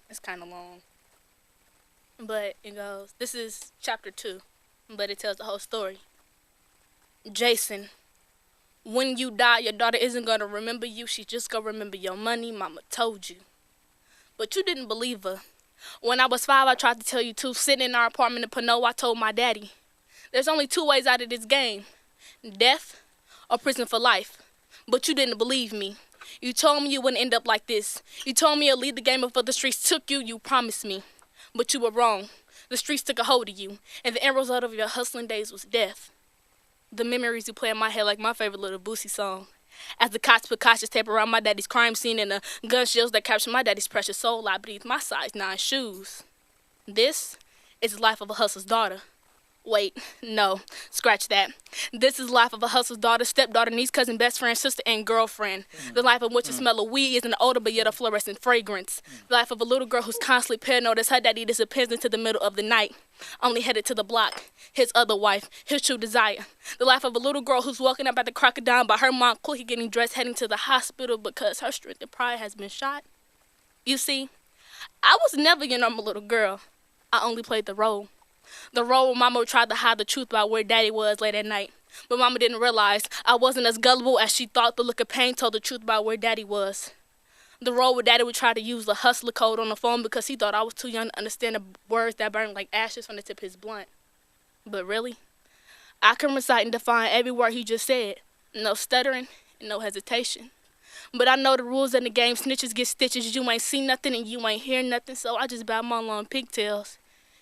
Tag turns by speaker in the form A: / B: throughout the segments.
A: It's kind of long, but it goes. This is chapter 2, but it tells the whole story. Jason, when you die, your daughter isn't gonna remember you. She's just gonna remember your money. Mama told you, but you didn't believe her. When I was 5, I tried to tell you too. Sitting in our apartment in Pinot, I told my daddy, "There's only 2 ways out of this game: death or prison for life." But you didn't believe me. You told me you wouldn't end up like this. You told me you'd leave the game before the streets took you. You promised me. But you were wrong. The streets took a hold of you, and the end result of your hustling days was death. The memories you play in my head like my favorite little Boosie song. As the cops put cautious tape around my daddy's crime scene and the gun shells that captured my daddy's precious soul lie beneath my size 9 shoes. This is the life of a hustler's daughter. Wait, no, scratch that. This is the life of a hustler's daughter, stepdaughter, niece, cousin, best friend, sister, and girlfriend. The life of which the smell of weed is an odor but yet a fluorescent fragrance. The life of a little girl who's constantly paranoid as her daddy disappears into the middle of the night, only headed to the block, his other wife, his true desire. The life of a little girl who's walking up at the crocodile by her mom quickly getting dressed heading to the hospital because her strength and pride has been shot. You see, I was never your normal little girl. I only played the role. The role where Mama tried to hide the truth about where Daddy was late at night. But Mama didn't realize I wasn't as gullible as she thought. The look of pain told the truth about where Daddy was. The role where Daddy would try to use the hustler code on the phone because he thought I was too young to understand the words that burned like ashes from the tip of his blunt. But really, I can recite and define every word he just said. No stuttering and no hesitation. But I know the rules in the game. Snitches get stitches. You ain't seen nothing and you ain't hear nothing. So I just bow my long pigtails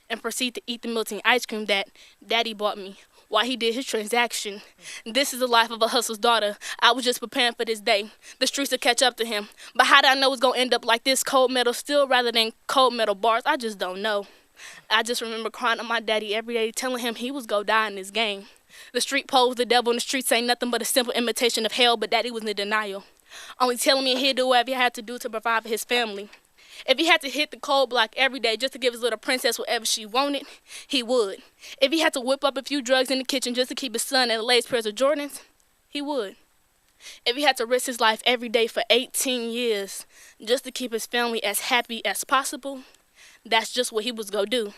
A: and proceed to eat the melting ice cream that Daddy bought me while he did his transaction. This is the life of a hustler's daughter. I was just preparing for this day. The streets will catch up to him. But how did I know it's going to end up like this? Cold metal still rather than cold metal bars? I just don't know. I just remember crying to my daddy every day, telling him he was going to die in this game. The street posed the devil, and the streets ain't nothing but a simple imitation of hell, but Daddy was in denial, only telling me he'd do whatever he had to do to provide for his family. If he had to hit the cold block every day just to give his little princess whatever she wanted, he would. If he had to whip up a few drugs in the kitchen just to keep his son and the latest pairs of Jordans, he would. If he had to risk his life every day for 18 years just to keep his family as happy as possible, that's just what he was going to do.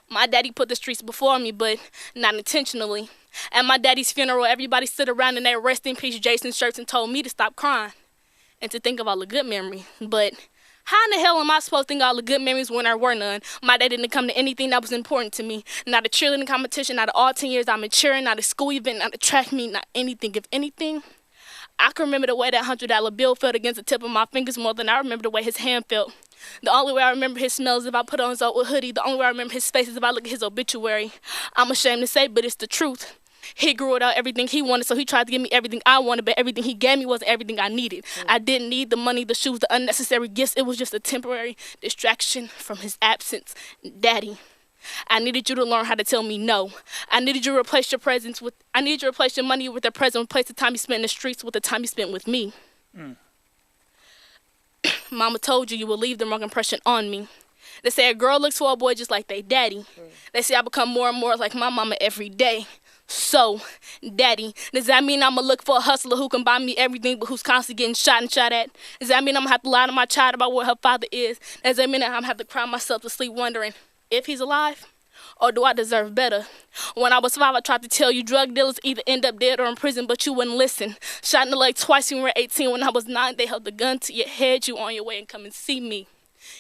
A: My daddy put the streets before me, but not intentionally. At my daddy's funeral, everybody stood around in their rest in peace Jason shirts and told me to stop crying and to think of all the good memories. But how in the hell am I supposed to think of all the good memories when there were none? My dad didn't come to anything that was important to me. Not a cheerleading competition, not all 10 years I'm maturing, not a school event, not a track meet, not anything. If anything, I can remember the way that $100 bill felt against the tip of my fingers more than I remember the way his hand felt. The only way I remember his smell is if I put on his old hoodie. The only way I remember his face is if I look at his obituary. I'm ashamed to say, but it's the truth. He grew without everything he wanted, so he tried to give me everything I wanted, but everything he gave me wasn't everything I needed. I didn't need the money, the shoes, the unnecessary gifts. It was just a temporary distraction from his absence. Daddy, I needed you to learn how to tell me no. I needed you to replace your money with a present, replace the time you spent in the streets with the time you spent with me. Mama told you would leave the wrong impression on me. They say a girl looks for a boy just like they daddy. They say I become more and more like my mama every day. So, Daddy, does that mean I'm going to look for a hustler who can buy me everything but who's constantly getting shot and shot at? Does that mean I'm going to have to lie to my child about where her father is? Does that mean I'm going to have to cry myself to sleep wondering if he's alive? Or do I deserve better? When I was 5, I tried to tell you drug dealers either end up dead or in prison, but you wouldn't listen. Shot in the leg twice when you were 18. When I was 9, they held the gun to your head. You on your way and come and see me.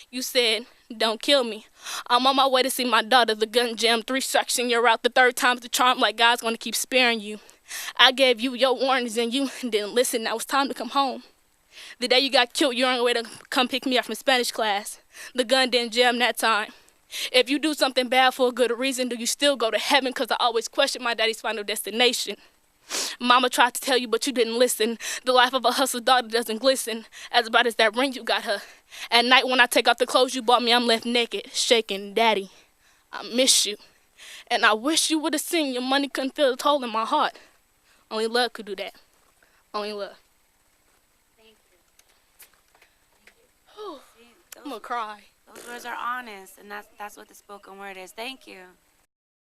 A: You said, don't kill me. I'm on my way to see my daughter. The gun jammed 3 strikes and you're out. The 3rd time's the charm, like God's going to keep sparing you. I gave you your warnings and you didn't listen. Now it's time to come home. The day you got killed, you're on your way to come pick me up from Spanish class. The gun didn't jam that time. If you do something bad for a good reason, do you still go to heaven? Because I always question my daddy's final destination. Mama tried to tell you, but you didn't listen. The life of a hustler's daughter doesn't glisten as bright as that ring you got her. At night when I take off the clothes you bought me, I'm left naked, shaking. Daddy, I miss you. And I wish you would have seen your money couldn't fill the hole in my heart. Only love could do that. Only love.
B: Thank you.
A: I'm gonna cry.
B: Those words are honest, and that's what the spoken word is. Thank you.